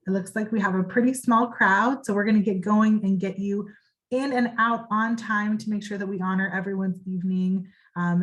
It looks like we have a pretty small crowd, so we're going to get going and get you in and out on time to make sure that we honor everyone's evening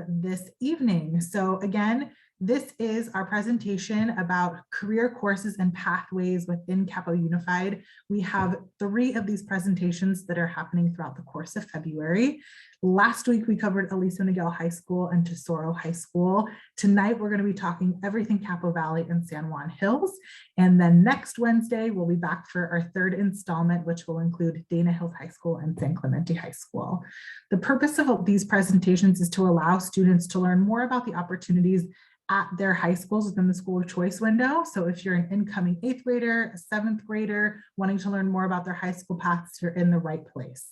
this evening. So again, this is our presentation about career courses and pathways within Capo Unified. We have 3 of these presentations that are happening throughout the course of February. Last week, we covered Aliso Miguel High School and Tesoro High School. Tonight, we're going to be talking everything Capo Valley and San Juan Hills. And then next Wednesday, we'll be back for our 3rd installment, which will include Dana Hills High School and San Clemente High School. The purpose of these presentations is to allow students to learn more about the opportunities at their high schools within the school of choice window. So if you're an incoming 8th grader, a 7th grader, wanting to learn more about their high school paths, you're in the right place.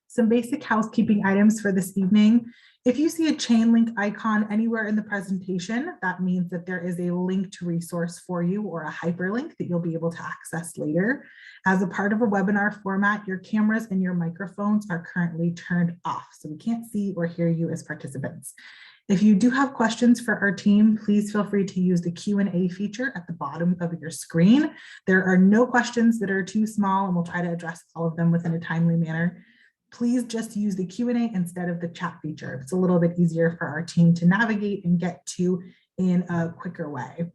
Some basic housekeeping items for this evening. If you see a chain link icon anywhere in the presentation, that means that there is a link to resource for you or a hyperlink that you'll be able to access later. As a part of a webinar format, your cameras and your microphones are currently turned off, so we can't see or hear you as participants. If you do have questions for our team, please feel free to use the Q&A feature at the bottom of your screen. There are no questions that are too small, and we'll try to address all of them within a timely manner. Please just use the Q&A instead of the chat feature. It's a little bit easier for our team to navigate and get to in a quicker way.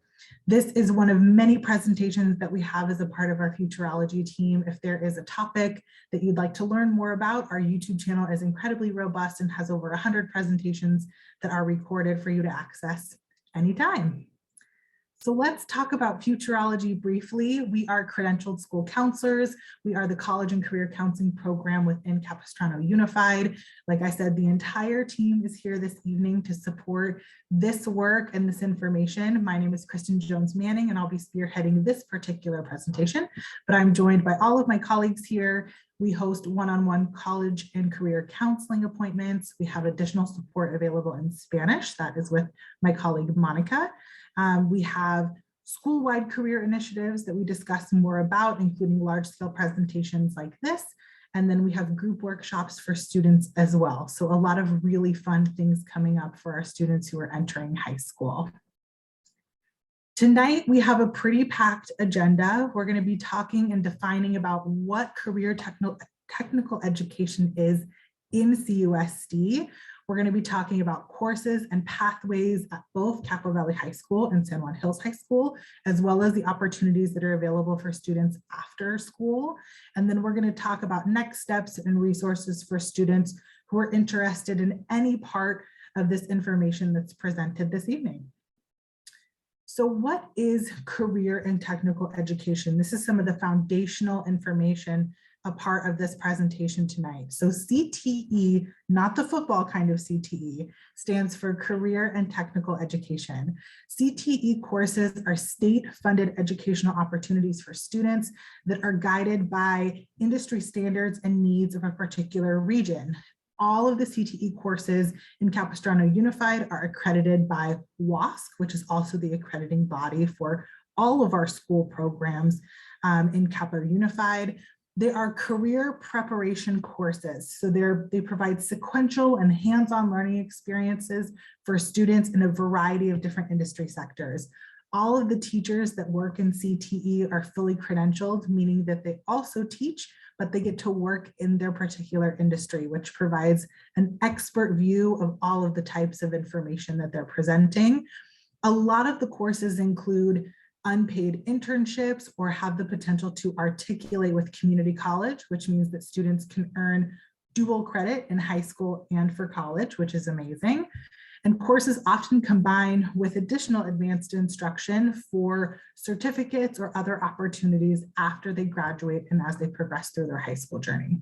This is one of many presentations that we have as a part of our Futureology team. If there is a topic that you'd like to learn more about, our YouTube channel is incredibly robust and has over 100 presentations that are recorded for you to access anytime. So let's talk about Futureology briefly. We are credentialed school counselors. We are the college and career counseling program within Capistrano Unified. Like I said, the entire team is here this evening to support this work and this information. My name is Kristen Jones Manning, and I'll be spearheading this particular presentation, but I'm joined by all of my colleagues here. We host one-on-one college and career counseling appointments. We have additional support available in Spanish. That is with my colleague, Monica. We have school-wide career initiatives that we discuss more about, including large-scale presentations like this. And then we have group workshops for students as well. So a lot of really fun things coming up for our students who are entering high school. Tonight, we have a pretty packed agenda. We're going to be talking and defining about what career technical education is in CUSD. We're going to be talking about courses and pathways at both Capo Valley High School and San Juan Hills High School, as well as the opportunities that are available for students after school. And then we're going to talk about next steps and resources for students who are interested in any part of this information that's presented this evening. So what is career and technical education? This is some of the foundational information a part of this presentation tonight. So CTE, not the football kind of CTE, stands for Career and Technical Education. CTE courses are state-funded educational opportunities for students that are guided by industry standards and needs of a particular region. All of the CTE courses in Capistrano Unified are accredited by WASC, which is also the accrediting body for all of our school programs in Capo Unified. They are career preparation courses. So they provide sequential and hands-on learning experiences for students in a variety of different industry sectors. All of the teachers that work in CTE are fully credentialed, meaning that they also teach, but they get to work in their particular industry, which provides an expert view of all of the types of information that they're presenting. A lot of the courses include unpaid internships or have the potential to articulate with community college, which means that students can earn dual credit in high school and for college, which is amazing. And courses often combine with additional advanced instruction for certificates or other opportunities after they graduate and as they progress through their high school journey.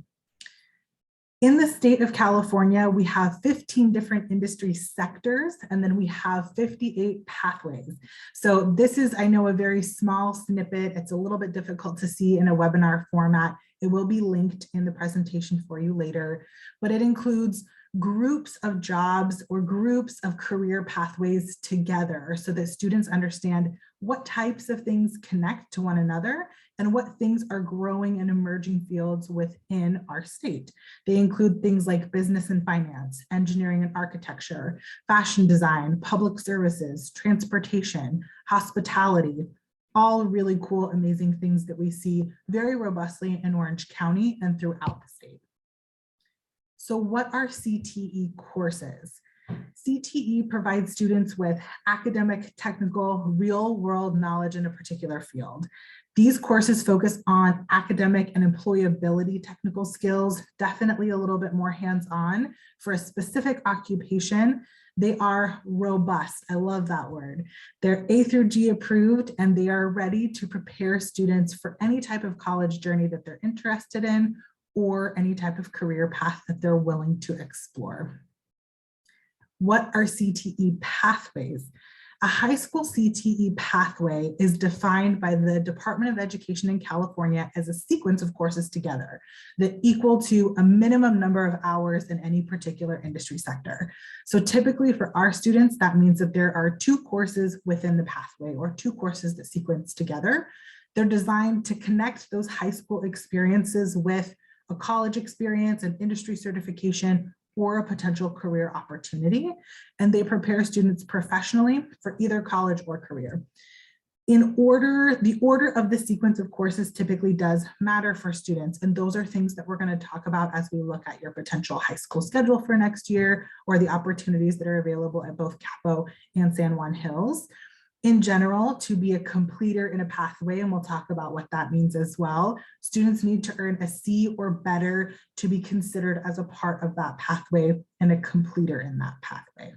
In the state of California, we have 15 different industry sectors, and then we have 58 pathways. So this is, I know, a very small snippet. It's a little bit difficult to see in a webinar format. It will be linked in the presentation for you later, but it includes groups of jobs or groups of career pathways together so that students understand what types of things connect to one another and what things are growing and emerging fields within our state. They include things like business and finance, engineering and architecture, fashion design, public services, transportation, hospitality, All really cool, amazing things that we see very robustly in Orange County and throughout the state. So what are CTE courses? CTE provides students with academic, technical, real-world knowledge in a particular field. These courses focus on academic and employability technical skills, definitely a little bit more hands-on for a specific occupation. They are robust. I love that word. They're A through G approved, and they are ready to prepare students for any type of college journey that they're interested in or any type of career path that they're willing to explore. What are CTE pathways? A high school CTE pathway is defined by the Department of Education in California as a sequence of courses together that equal to a minimum number of hours in any particular industry sector. So typically for our students, that means that there are 2 courses within the pathway or 2 courses that sequence together. They're designed to connect those high school experiences with a college experience, an industry certification, or a potential career opportunity, and they prepare students professionally for either college or career. The order of the sequence of courses typically does matter for students, and those are things that we're going to talk about as we look at your potential high school schedule for next year or the opportunities that are available at both Capo and San Juan Hills. In general, to be a completer in a pathway, and we'll talk about what that means as well, students need to earn a C or better to be considered as a part of that pathway and a completer in that pathway.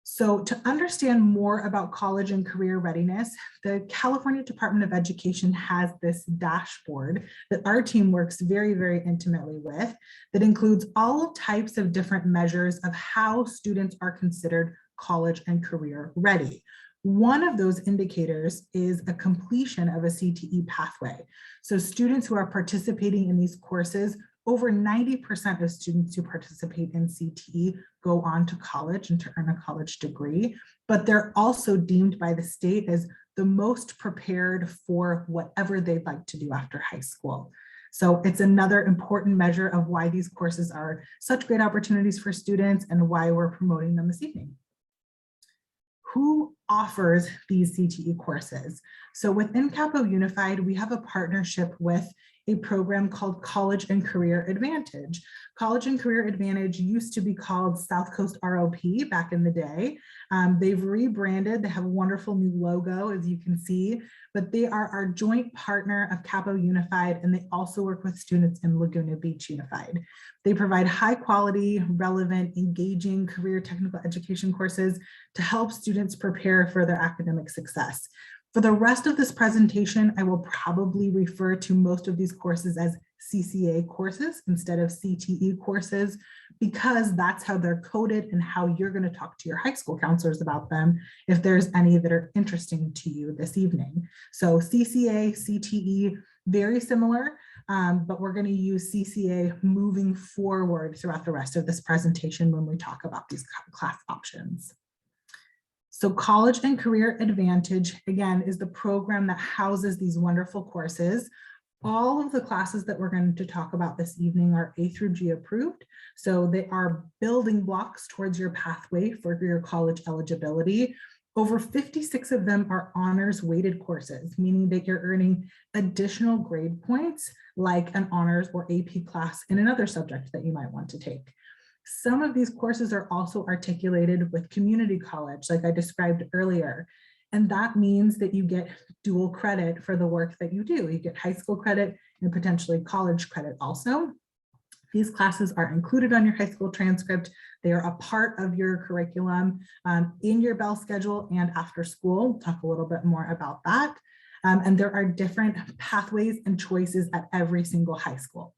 So to understand more about college and career readiness, the California Department of Education has this dashboard that our team works very, very intimately with that includes all types of different measures of how students are considered college and career ready. One of those indicators is a completion of a CTE pathway. So students who are participating in these courses, over 90% of students who participate in CTE go on to college and to earn a college degree, but they're also deemed by the state as the most prepared for whatever they'd like to do after high school. So it's another important measure of why these courses are such great opportunities for students and why we're promoting them this evening. Who offers these CTE courses? So within Capo Unified, we have a partnership with a program called College and Career Advantage. College and Career Advantage used to be called South Coast ROP back in the day. They've rebranded. They have a wonderful new logo, as you can see, but they are our joint partner of Capo Unified, and they also work with students in Laguna Beach Unified. They provide high quality, relevant, engaging career technical education courses to help students prepare for their academic success. For the rest of this presentation, I will probably refer to most of these courses as CCA courses instead of CTE courses, because that's how they're coded and how you're going to talk to your high school counselors about them if there's any that are interesting to you this evening. So CCA, CTE, very similar, but we're going to use CCA moving forward throughout the rest of this presentation when we talk about these class options. So College and Career Advantage, again, is the program that houses these wonderful courses. All of the classes that we're going to talk about this evening are A through G approved. So they are building blocks towards your pathway for your college eligibility. Over 56 of them are honors weighted courses, meaning that you're earning additional grade points like an honors or AP class in another subject that you might want to take. Some of these courses are also articulated with community college, like I described earlier. And that means that you get dual credit for the work that you do. You get high school credit and potentially college credit also. These classes are included on your high school transcript. They are a part of your curriculum in your bell schedule and after school. We'll talk a little bit more about that. And there are different pathways and choices at every single high school.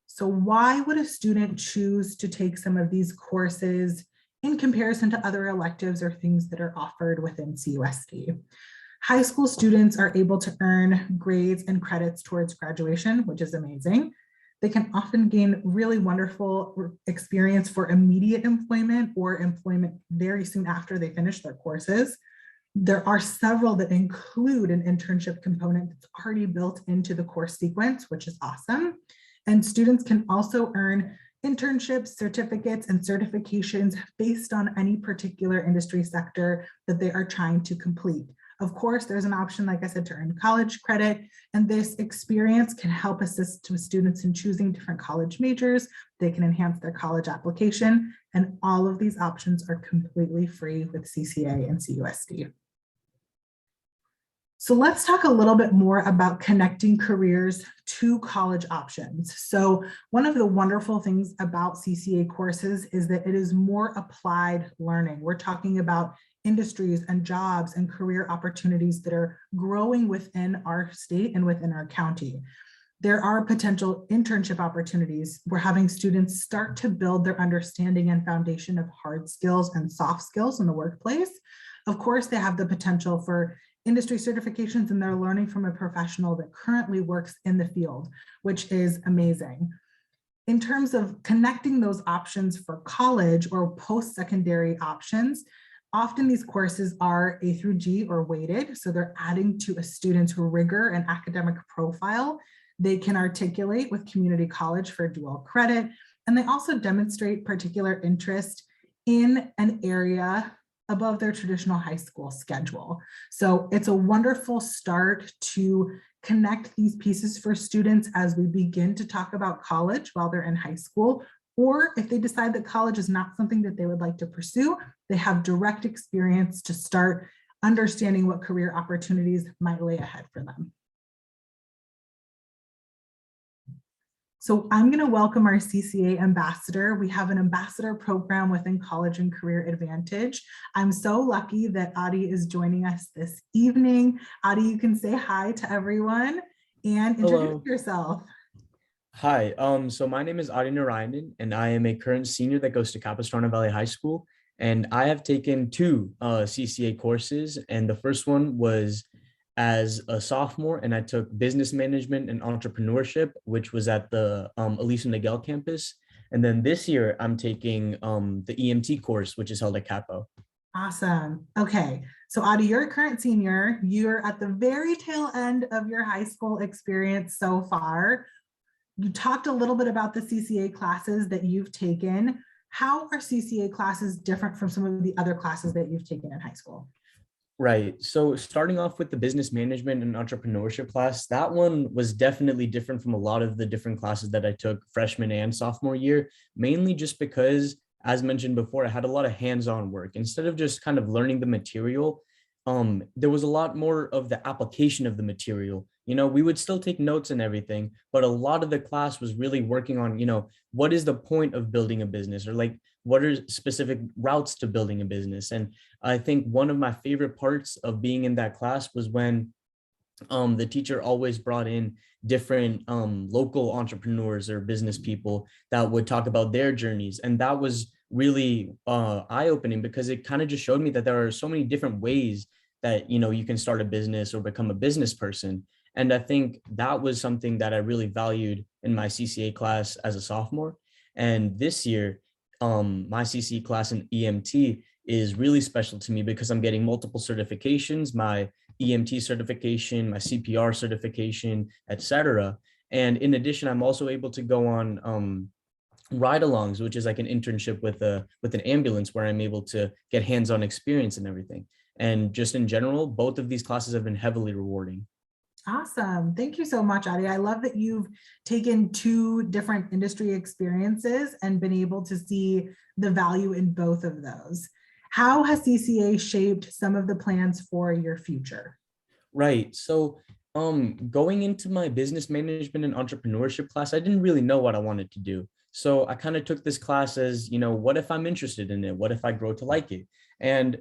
So why would a student choose to take some of these courses in comparison to other electives or things that are offered within CUSD? High school students are able to earn grades and credits towards graduation, which is amazing. They can often gain really wonderful experience for immediate employment or employment very soon after they finish their courses. There are several that include an internship component that's already built into the course sequence, which is awesome. And students can also earn internships, certificates, and certifications based on any particular industry sector that they are trying to complete. Of course, there's an option, like I said, to earn college credit, and this experience can help assist with students in choosing different college majors. They can enhance their college application, and all of these options are completely free with CCA and CUSD. So let's talk a little bit more about connecting careers to college options. So one of the wonderful things about CCA courses is that it is more applied learning. We're talking about industries and jobs and career opportunities that are growing within our state and within our county. There are potential internship opportunities. We're having students start to build their understanding and foundation of hard skills and soft skills in the workplace. Of course, they have the potential for industry certifications, and they're learning from a professional that currently works in the field, which is amazing. In terms of connecting those options for college or post-secondary options, often these courses are A through G or weighted, so they're adding to a student's rigor and academic profile. They can articulate with community college for dual credit, and they also demonstrate particular interest in an area above their traditional high school schedule. So it's a wonderful start to connect these pieces for students as we begin to talk about college while they're in high school, or if they decide that college is not something that they would like to pursue, they have direct experience to start understanding what career opportunities might lay ahead for them. So I'm going to welcome our CCA Ambassador. We have an ambassador program within College and Career Advantage. I'm so lucky that Adi is joining us this evening. Adi, you can say hi to everyone and introduce yourself. Hi, so my name is Adi Narayanan, and I am a current senior that goes to Capistrano Valley High School. And I have taken two CCA courses, and the first one was as a sophomore, and I took business management and entrepreneurship, which was at the Elisa Niguel campus. And then this year I'm taking the EMT course, which is held at Capo. Awesome. Okay. So Adi, you're a current senior. You're at the very tail end of your high school experience so far. You talked a little bit about the CCA classes that you've taken. How are CCA classes different from some of the other classes that you've taken in high school? Right. So starting off with the business management and entrepreneurship class, that one was definitely different from a lot of the different classes that I took freshman and sophomore year, mainly just because, as mentioned before, I had a lot of hands-on work. Instead of just kind of learning the material, there was a lot more of the application of the material. You know, we would still take notes and everything, but a lot of the class was really working on, you know, what is the point of building a business, or like, what are specific routes to building a business? And I think one of my favorite parts of being in that class was when the teacher always brought in different local entrepreneurs or business people that would talk about their journeys. And that was really eye-opening, because it kind of just showed me that there are so many different ways that, you know, you can start a business or become a business person. And I think that was something that I really valued in my CCA class as a sophomore. And this year, my CCA class in EMT is really special to me because I'm getting multiple certifications, my EMT certification, my CPR certification, etc. And in addition, I'm also able to go on ride-alongs, which is like an internship with an ambulance, where I'm able to get hands-on experience and everything. And just in general, both of these classes have been heavily rewarding. Awesome. Thank you so much, Adi. I love that you've taken two different industry experiences and been able to see the value in both of those. How has CCA shaped some of the plans for your future? Right. So going into my business management and entrepreneurship class, I didn't really know what I wanted to do. So I kind of took this class as, you know, what if I'm interested in it? What if I grow to like it? And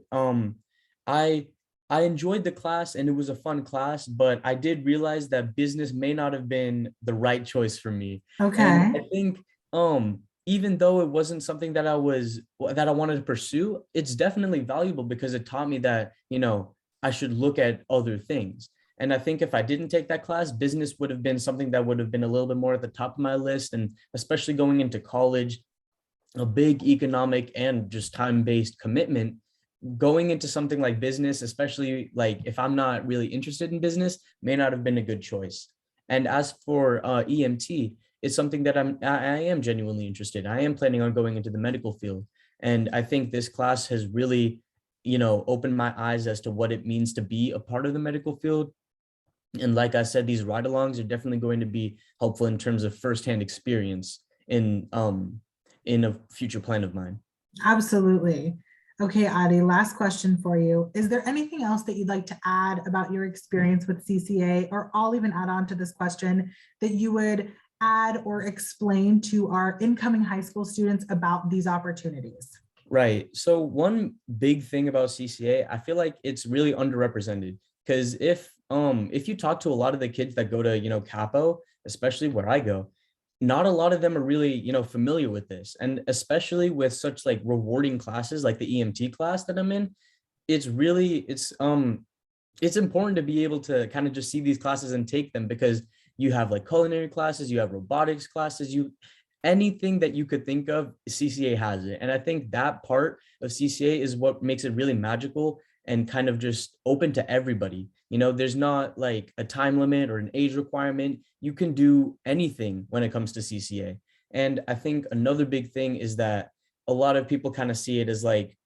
I I enjoyed the class, and it was a fun class, but I did realize that business may not have been the right choice for me. And Okay. I think even though it wasn't something that I wanted to pursue, it's definitely valuable because it taught me that, you know, I should look at other things. And I think if I didn't take that class, business would have been something that would have been a little bit more at the top of my list. And especially going into college, a big economic and just time-based commitment. Going into something like business, especially like if I'm not really interested in business, may not have been a good choice. And as for EMT, it's something that I am genuinely interested. I am planning on going into the medical field. And I think this class has really, opened my eyes as to what it means to be a part of the medical field. And like I said, these ride-alongs are definitely going to be helpful in terms of firsthand experience in a future plan of mine. Absolutely. Okay, Adi, last question for you. Is there anything else that you'd like to add about your experience with CCA, or I'll even add on to this question, that you would add or explain to our incoming high school students about these opportunities? Right. So one big thing about CCA, I feel like it's really underrepresented, because if you talk to a lot of the kids that go to, Capo, especially where I go, not a lot of them are really, familiar with this. And especially with such like rewarding classes like the EMT class that I'm in, it's important to be able to kind of just see these classes and take them, because you have like culinary classes, you have robotics classes, anything that you could think of, CCA has it. And I think that part of CCA is what makes it really magical and kind of just open to everybody. There's not like a time limit or an age requirement. You can do anything when it comes to CCA. And I think another big thing is that a lot of people kind of see it as like,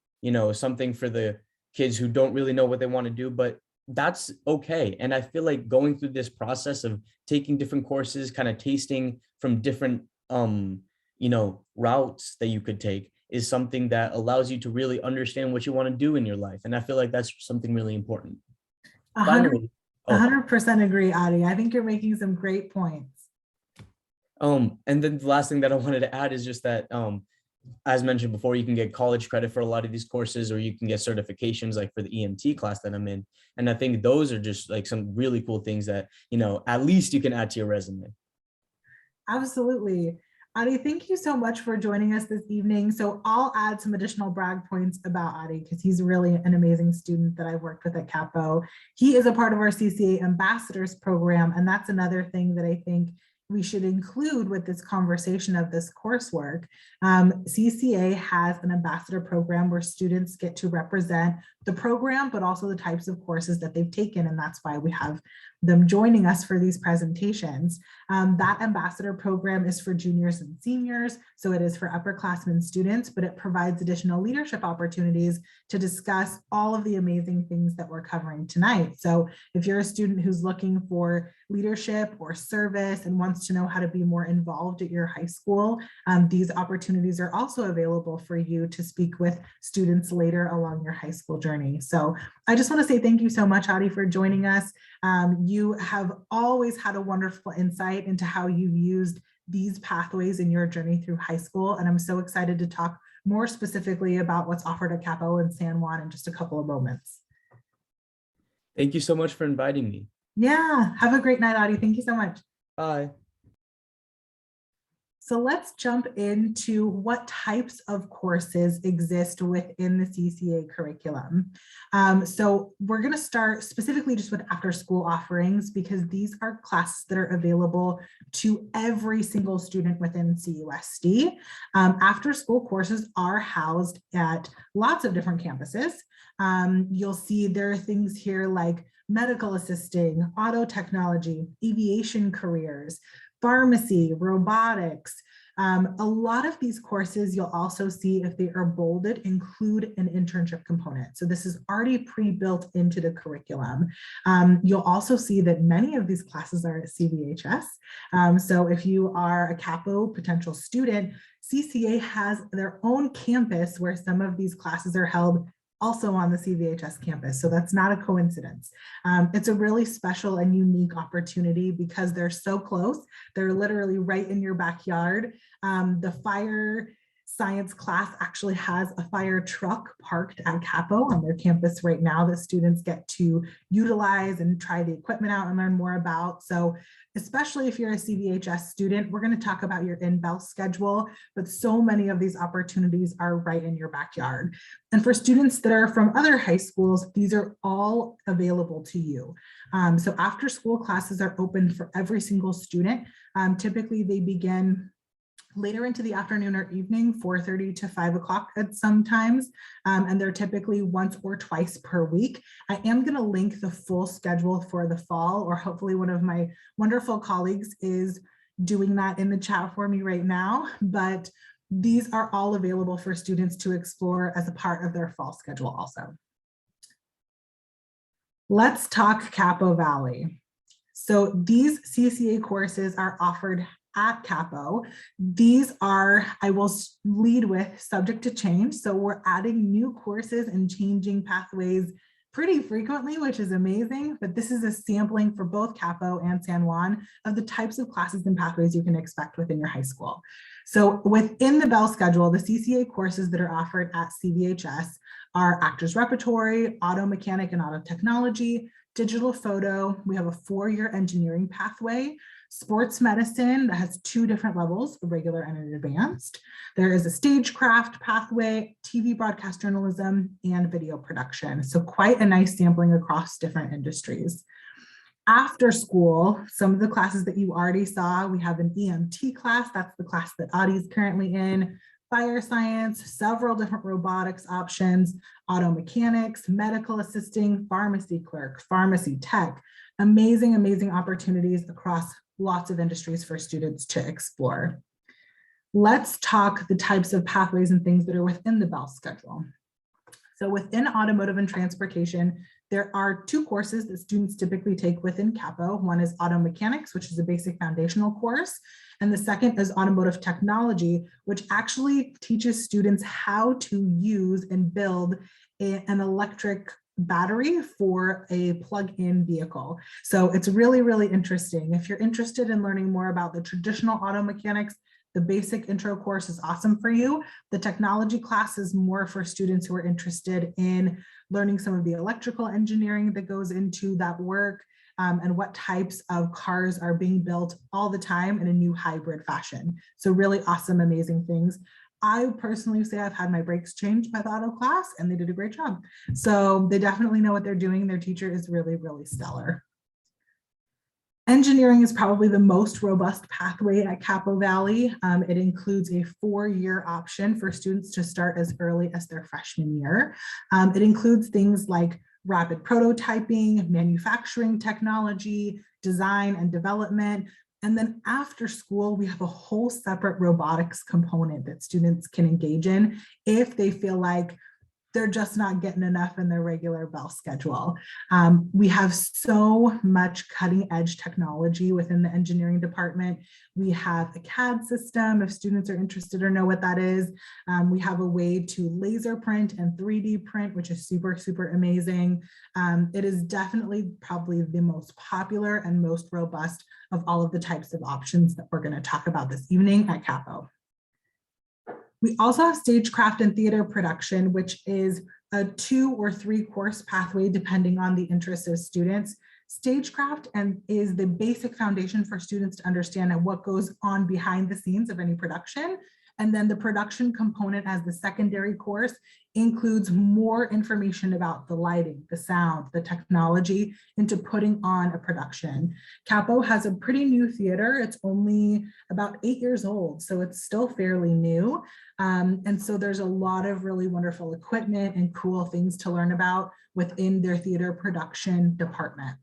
something for the kids who don't really know what they want to do, but that's okay. And I feel like going through this process of taking different courses, kind of tasting from different routes that you could take, is something that allows you to really understand what you want to do in your life. And I feel like that's something really important. Finally, 100% agree, Adi. I think you're making some great points. and then the last thing that I wanted to add is just that, as mentioned before, you can get college credit for a lot of these courses, or you can get certifications like for the EMT class that I'm in. And I think those are just like some really cool things that, at least you can add to your resume. Absolutely. Adi, thank you so much for joining us this evening. So I'll add some additional brag points about Adi, because he's really an amazing student that I've worked with at Capo. He is a part of our CCA Ambassadors program, and that's another thing that I think we should include with this conversation of this coursework. CCA has an ambassador program where students get to represent the program, but also the types of courses that they've taken. And that's why we have them joining us for these presentations. That ambassador program is for juniors and seniors, so it is for upperclassmen students, but it provides additional leadership opportunities to discuss all of the amazing things that we're covering tonight. So if you're a student who's looking for leadership or service and wants to know how to be more involved at your high school, these opportunities are also available for you to speak with students later along your high school journey. So I just want to say thank you so much, Adi, for joining us. You have always had a wonderful insight into how you've used these pathways in your journey through high school. And I'm so excited to talk more specifically about what's offered at Capo and San Juan in just a couple of moments. Thank you so much for inviting me. Yeah, have a great night, Adi. Thank you so much. Bye. So let's jump into what types of courses exist within the CCA curriculum. So we're going to start specifically just with after school offerings, because these are classes that are available to every single student within CUSD. After school courses are housed at lots of different campuses. You'll see there are things here like medical assisting, auto technology, aviation careers, pharmacy, robotics. A lot of these courses you'll also see, if they are bolded, include an internship component. So this is already pre-built into the curriculum. You'll also see that many of these classes are at CVHS. So if you are a Capo potential student, CCA has their own campus where some of these classes are held also on the CVHS campus. So that's not a coincidence. It's a really special and unique opportunity because they're so close. They're literally right in your backyard. The fire science class actually has a fire truck parked at Capo on their campus right now that students get to utilize and try the equipment out and learn more about. So especially if you're a CVHS student, we're going to talk about your in-bell schedule, but so many of these opportunities are right in your backyard. And for students that are from other high schools, these are all available to you. So after school classes are open for every single student. Typically they begin later into the afternoon or evening, 4:30 to 5 o'clock at sometimes, and they're typically once or twice per week. I am going to link the full schedule for the fall, or hopefully one of my wonderful colleagues is doing that in the chat for me right now, but these are all available for students to explore as a part of their fall schedule also. Let's talk Capo Valley. So these CCA courses are offered at Capo. These are, I will lead with, subject to change. So we're adding new courses and changing pathways pretty frequently, which is amazing, but this is a sampling for both Capo and San Juan of the types of classes and pathways you can expect within your high school. So within the bell schedule, the CCA courses that are offered at CVHS are actors repertory, auto mechanic and auto technology, digital photo. We have a 4-year engineering pathway, sports medicine that has 2 different levels, a regular and an advanced. There is a stagecraft pathway, TV broadcast journalism, and video production. So quite a nice sampling across different industries. After school, some of the classes that you already saw, we have an EMT class. That's the class that Audie is currently in. Fire science, several different robotics options, auto mechanics, medical assisting, pharmacy clerk, pharmacy tech, amazing, amazing opportunities across lots of industries for students to explore. Let's talk the types of pathways and things that are within the bell schedule. So within automotive and transportation, there are 2 courses that students typically take within Capo. One is auto mechanics, which is a basic foundational course. And the second is automotive technology, which actually teaches students how to use and build an electric battery for a plug-in vehicle. So it's really, really interesting. If you're interested in learning more about the traditional auto mechanics, the basic intro course is awesome for you. The technology class is more for students who are interested in learning some of the electrical engineering that goes into that work, and what types of cars are being built all the time in a new hybrid fashion. So really awesome, amazing things. I personally say I've had my brakes changed by the auto class and they did a great job. So they definitely know what they're doing. Their teacher is really, really stellar. Engineering is probably the most robust pathway at Capo Valley. It includes a 4-year option for students to start as early as their freshman year. It includes things like rapid prototyping, manufacturing technology, design and development. And then after school, we have a whole separate robotics component that students can engage in if they feel like they're just not getting enough in their regular bell schedule. We have so much cutting edge technology within the engineering department. We have a CAD system, if students are interested or know what that is. We have a way to laser print and 3D print, which is super, super amazing. It is definitely probably the most popular and most robust of all of the types of options that we're going to talk about this evening at Capo. We also have stagecraft and theater production, which is a 2 or 3 course pathway depending on the interest of students. Stagecraft is the basic foundation for students to understand what goes on behind the scenes of any production. And then the production component as the secondary course includes more information about the lighting, the sound, the technology into putting on a production. Capo has a pretty new theater. It's only about 8 years old, so it's still fairly new. And so there's a lot of really wonderful equipment and cool things to learn about within their theater production department.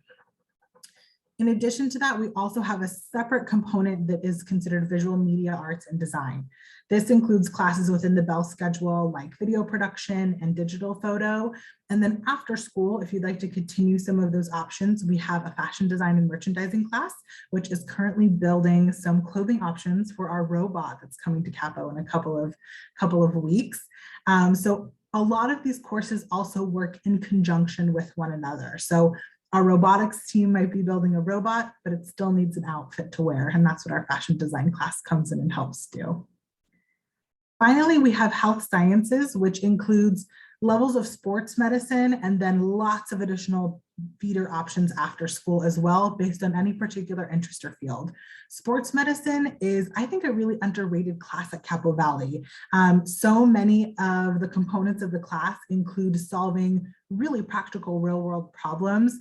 In addition to that, we also have a separate component that is considered visual media arts and design. This includes classes within the bell schedule like video production and digital photo. And then after school, if you'd like to continue some of those options, we have a fashion design and merchandising class, which is currently building some clothing options for our robot that's coming to Capo in a couple of weeks. So a lot of these courses also work in conjunction with one another. So our robotics team might be building a robot, but it still needs an outfit to wear. And that's what our fashion design class comes in and helps do. Finally, we have health sciences, which includes levels of sports medicine and then lots of additional feeder options after school as well, based on any particular interest or field. Sports medicine is, I think, a really underrated class at Capo Valley. So many of the components of the class include solving really practical real world problems.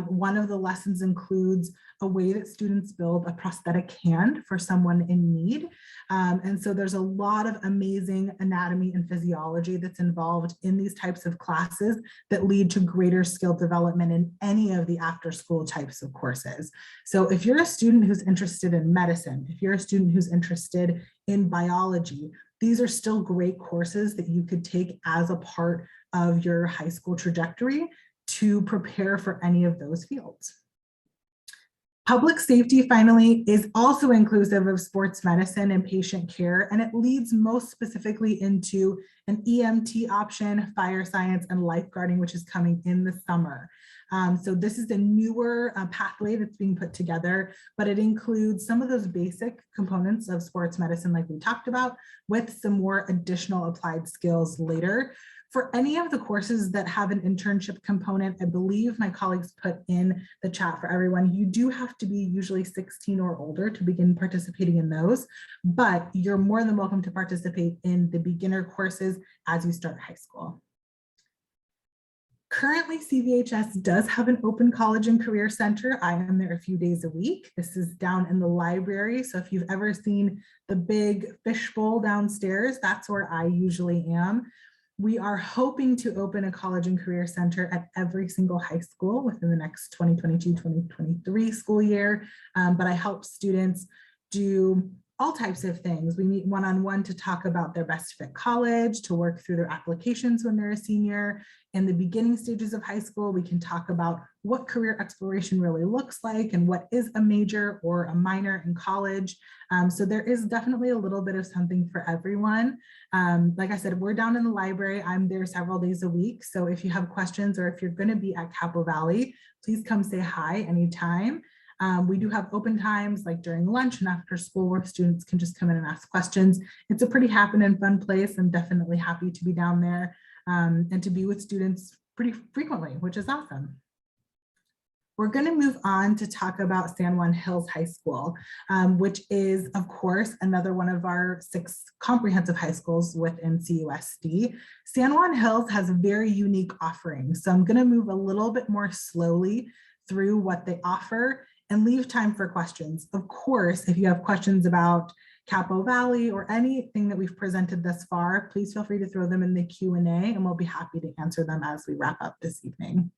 One of the lessons includes a way that students build a prosthetic hand for someone in need. And so there's a lot of amazing anatomy and physiology that's involved in these types of classes that lead to greater skill development in any of the after school types of courses. So if you're a student who's interested in medicine, if you're a student who's interested in biology, these are still great courses that you could take as a part of your high school trajectory to prepare for any of those fields. Public safety, finally, is also inclusive of sports medicine and patient care, and it leads most specifically into an EMT option, fire science, and lifeguarding, which is coming in the summer. So this is a newer pathway that's being put together, but it includes some of those basic components of sports medicine like we talked about, with some more additional applied skills later. For any of the courses that have an internship component, I believe my colleagues put in the chat for everyone, you do have to be usually 16 or older to begin participating in those, but you're more than welcome to participate in the beginner courses as you start high school. Currently, CVHS does have an open college and career center. I am there a few days a week. This is down in the library. So if you've ever seen the big fishbowl downstairs, that's where I usually am. We are hoping to open a college and career center at every single high school within the next 2022-2023 school year. But I help students do all types of things. We meet one-on-one to talk about their best fit college, to work through their applications when they're a senior. In the beginning stages of high school, we can talk about what career exploration really looks like and what is a major or a minor in college. So there is definitely a little bit of something for everyone. Like I said, we're down in the library. I'm there several days a week. So if you have questions or if you're going to be at Capo Valley, please come say hi anytime. We do have open times like during lunch and after school where students can just come in and ask questions. It's a pretty happening and fun place. I'm definitely happy to be down there and to be with students pretty frequently, which is awesome. We're going to move on to talk about San Juan Hills High School, which is, of course, another one of our 6 comprehensive high schools within CUSD. San Juan Hills has very unique offerings, so I'm going to move a little bit more slowly through what they offer and leave time for questions. Of course, if you have questions about Capo Valley or anything that we've presented thus far, please feel free to throw them in the Q&A and we'll be happy to answer them as we wrap up this evening.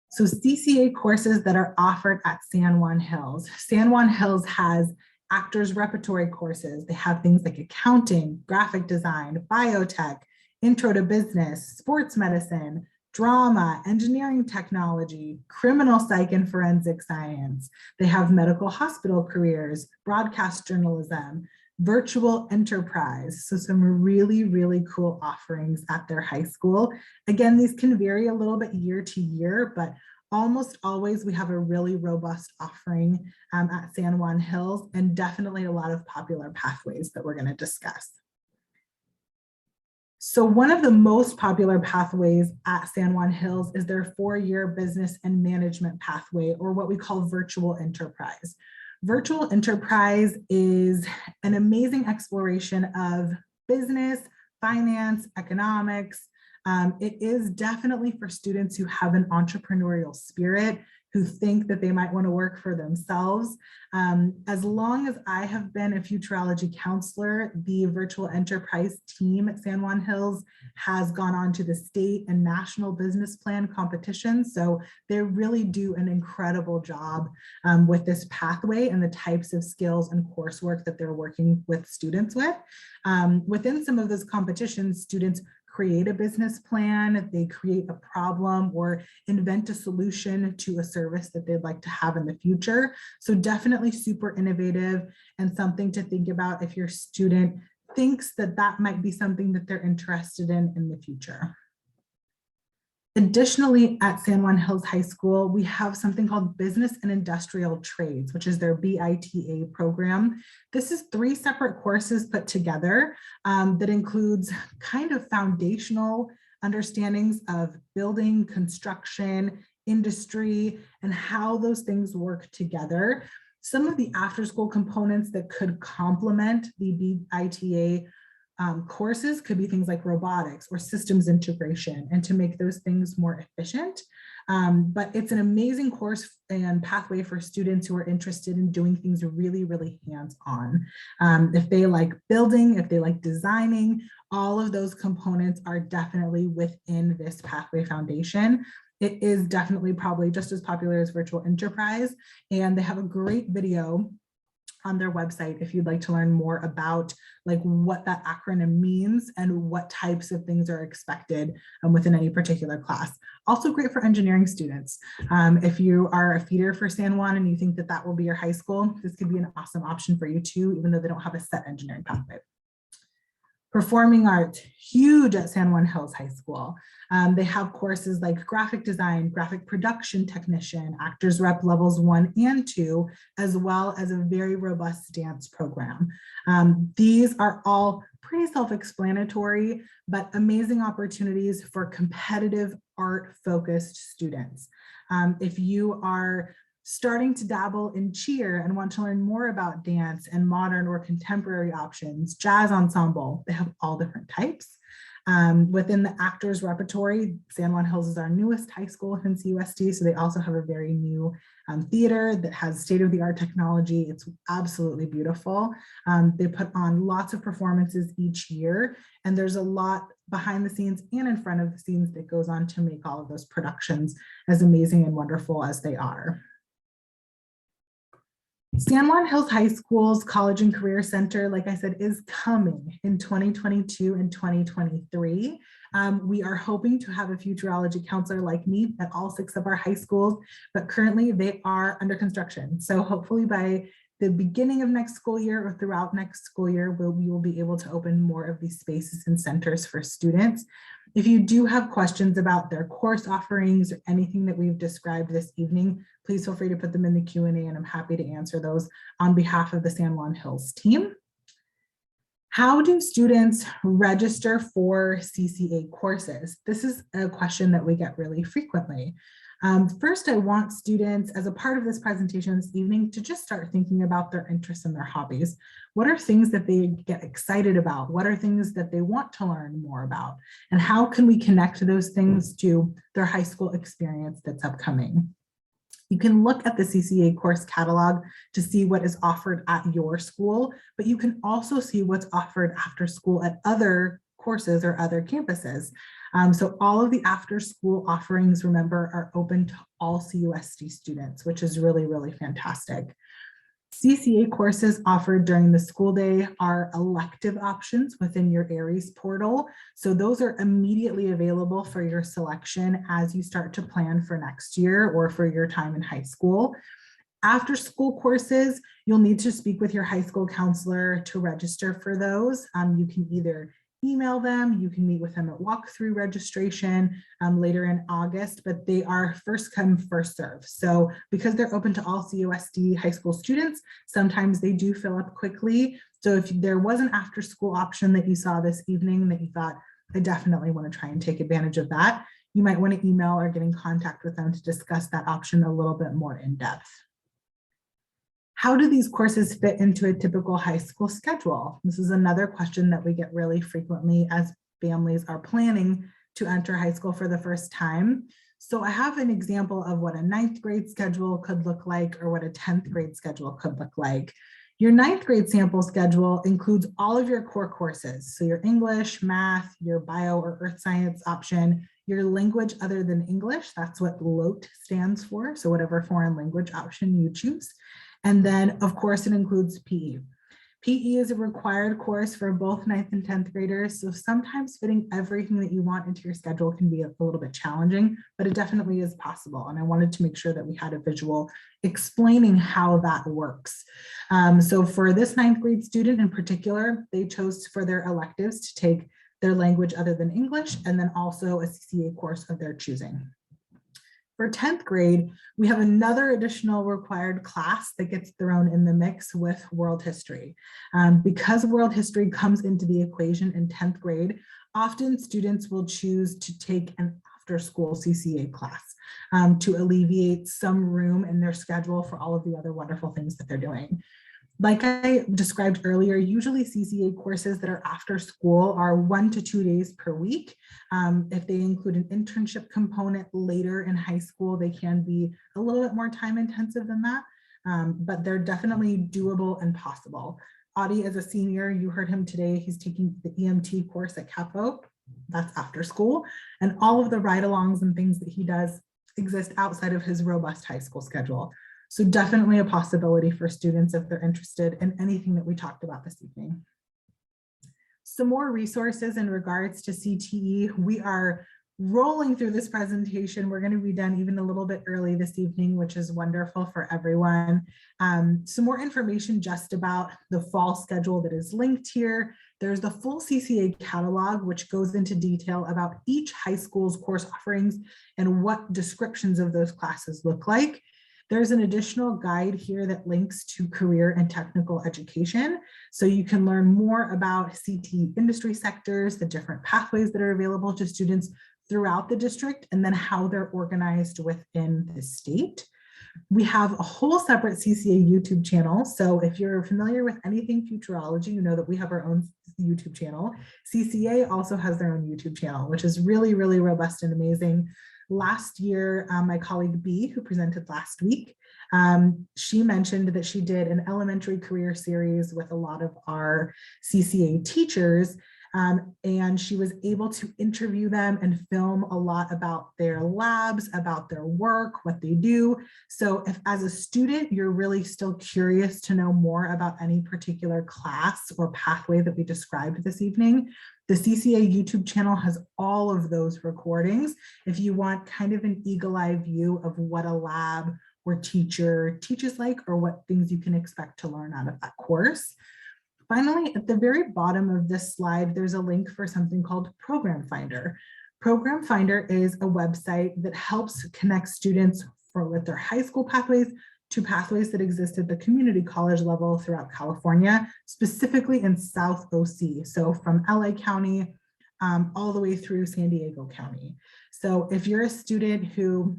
So CCA courses that are offered at San Juan Hills. San Juan Hills has actors repertory courses. They have things like accounting, graphic design, biotech, intro to business, sports medicine, drama, engineering technology, criminal psych and forensic science. They have medical hospital careers, broadcast journalism, virtual enterprise. So some really, really cool offerings at their high school. Again, these can vary a little bit year to year, but almost always we have a really robust offering at San Juan Hills, and definitely a lot of popular pathways that we're going to discuss. So one of the most popular pathways at San Juan Hills is their 4-year business and management pathway, or what we call virtual enterprise. Virtual enterprise is an amazing exploration of business, finance, economics. It is definitely for students who have an entrepreneurial spirit, who think that they might want to work for themselves. As long as I have been a futurology counselor, the virtual enterprise team at San Juan Hills has gone on to the state and national business plan competitions. So they really do an incredible job with this pathway and the types of skills and coursework that they're working with students with. Within some of those competitions, students create a business plan, they create a problem or invent a solution to a service that they'd like to have in the future. So definitely super innovative and something to think about if your student thinks that that might be something that they're interested in the future. Additionally, at San Juan Hills High School, we have something called Business and Industrial Trades, which is their BITA program. This is 3 separate courses put together that includes kind of foundational understandings of building, construction, industry, and how those things work together. Some of the after-school components that could complement the BITA courses could be things like robotics or systems integration, and to make those things more efficient. But it's an amazing course and pathway for students who are interested in doing things really, really hands-on. If they like building, if they like designing, all of those components are definitely within this pathway foundation. It is definitely probably just as popular as virtual enterprise, and they have a great video on their website if you'd like to learn more about like what that acronym means and what types of things are expected within any particular class. Also great for engineering students. If you are a feeder for San Juan and you think that that will be your high school, this could be an awesome option for you too, even though they don't have a set engineering pathway. Performing arts, huge at San Juan Hills High School. They have courses like graphic design, graphic production technician, actors rep levels 1 and 2, as well as a very robust dance program. These are all pretty self-explanatory, but amazing opportunities for competitive art-focused students. If you are starting to dabble in cheer and want to learn more about dance and modern or contemporary options, jazz ensemble, they have all different types. Within the actors repertory, San Juan Hills is our newest high school in CUSD, so they also have a very new theater that has state-of-the-art technology. It's absolutely beautiful. They put on lots of performances each year, and there's a lot behind the scenes and in front of the scenes that goes on to make all of those productions as amazing and wonderful as they are. San Juan Hills High School's College and Career Center, like I said, is coming in 2022 and 2023. We are hoping to have a futurology counselor like me at all 6 of our high schools, but currently they are under construction. So hopefully by the beginning of next school year or throughout next school year, we will be able to open more of these spaces and centers for students. If you do have questions about their course offerings or anything that we've described this evening, please feel free to put them in the Q&A, and I'm happy to answer those on behalf of the San Juan Hills team. How do students register for CCA courses? This is a question that we get really frequently. First, I want students, as a part of this presentation this evening, to just start thinking about their interests and their hobbies. What are things that they get excited about? What are things that they want to learn more about? And how can we connect those things to their high school experience that's upcoming? You can look at the CCA course catalog to see what is offered at your school, but you can also see what's offered after school at other courses or other campuses. So all of the after school offerings, remember, are open to all CUSD students, which is really, really fantastic. CCA courses offered during the school day are elective options within your Aries portal. So those are immediately available for your selection as you start to plan for next year or for your time in high school. After school courses, you'll need to speak with your high school counselor to register for those. You can either email them, you can meet with them at walkthrough registration later in August, but they are first come, first serve. So because they're open to all CUSD high school students, sometimes they do fill up quickly. So if there was an after school option that you saw this evening that you thought, I definitely want to try and take advantage of that, you might want to email or get in contact with them to discuss that option a little bit more in depth. How do these courses fit into a typical high school schedule? This is another question that we get really frequently as families are planning to enter high school for the first time. So I have an example of what a 9th grade schedule could look like or what a 10th grade schedule could look like. Your 9th grade sample schedule includes all of your core courses. So your English, math, your bio or earth science option, your language other than English, that's what LOTE stands for. So whatever foreign language option you choose. And then, of course, it includes PE. PE is a required course for both 9th and 10th graders, so sometimes fitting everything that you want into your schedule can be a little bit challenging, but it definitely is possible. And I wanted to make sure that we had a visual explaining how that works. So for this 9th grade student in particular, they chose for their electives to take their language other than English, and then also a CCA course of their choosing. For 10th grade, we have another additional required class that gets thrown in the mix with world history. Because world history comes into the equation in 10th grade, often students will choose to take an after-school CCA class to alleviate some room in their schedule for all of the other wonderful things that they're doing. Like I described earlier, usually CCA courses that are after school are 1 to 2 days per week. If they include an internship component later in high school, they can be a little bit more time intensive than that, but they're definitely doable and possible. Audie is a senior. You heard him today. He's taking the EMT course at Capo. That's after school. And all of the ride-alongs and things that he does exist outside of his robust high school schedule. So definitely a possibility for students if they're interested in anything that we talked about this evening. Some more resources in regards to CTE. We are rolling through this presentation. We're going to be done even a little bit early this evening, which is wonderful for everyone. Some more information just about the fall schedule that is linked here. There's the full CCA catalog, which goes into detail about each high school's course offerings and what descriptions of those classes look like. There's an additional guide here that links to career and technical education. So you can learn more about CTE industry sectors, the different pathways that are available to students throughout the district, and then how they're organized within the state. We have a whole separate CCA YouTube channel. So if you're familiar with anything futurology, you know that we have our own YouTube channel. CCA also has their own YouTube channel, which is really, really robust and amazing. Last year, my colleague B, who presented last week, she mentioned that she did an elementary career series with a lot of our CCA teachers, and she was able to interview them and film a lot about their labs, about their work, what they do. So if as a student, you're really still curious to know more about any particular class or pathway that we described this evening, the CCA YouTube channel has all of those recordings if you want kind of an eagle-eye view of what a lab or teacher teaches like, or what things you can expect to learn out of that course. Finally, at the very bottom of this slide, there's a link for something called Program Finder. Program Finder is a website that helps connect students with their high school pathways to pathways that exist at the community college level throughout California, specifically in South OC. So from LA County all the way through San Diego County. So if you're a student who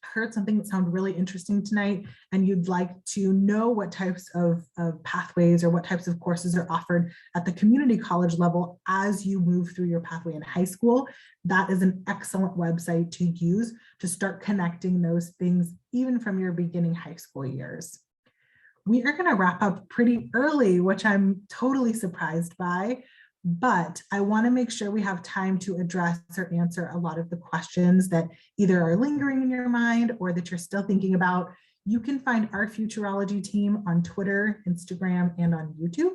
heard something that sounded really interesting tonight and you'd like to know what types of pathways or what types of courses are offered at the community college level as you move through your pathway in high school, that is an excellent website to use to start connecting those things even from your beginning high school years. We are going to wrap up pretty early, which I'm totally surprised by. But I want to make sure we have time to address or answer a lot of the questions that either are lingering in your mind or that you're still thinking about. You can find our Futurology team on Twitter, Instagram, and on YouTube.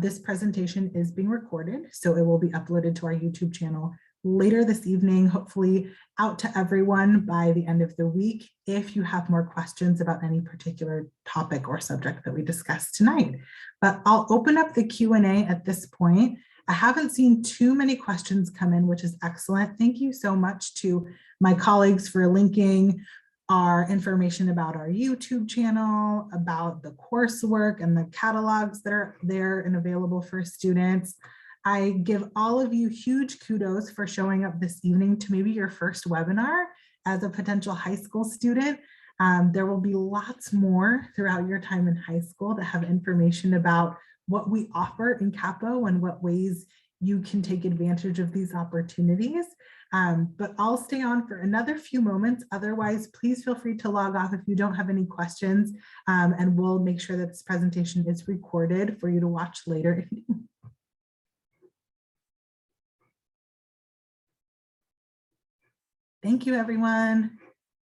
This presentation is being recorded, so it will be uploaded to our YouTube channel later this evening, hopefully out to everyone by the end of the week, if you have more questions about any particular topic or subject that we discussed tonight. But I'll open up the Q&A at this point. I haven't seen too many questions come in, which is excellent. Thank you so much to my colleagues for linking our information about our YouTube channel, about the coursework and the catalogs that are there and available for students. I give all of you huge kudos for showing up this evening to maybe your first webinar as a potential high school student. There will be lots more throughout your time in high school that have information about what we offer in Capo and what ways you can take advantage of these opportunities. But I'll stay on for another few moments. Otherwise, please feel free to log off if you don't have any questions, and we'll make sure that this presentation is recorded for you to watch later if you do. Thank you, everyone.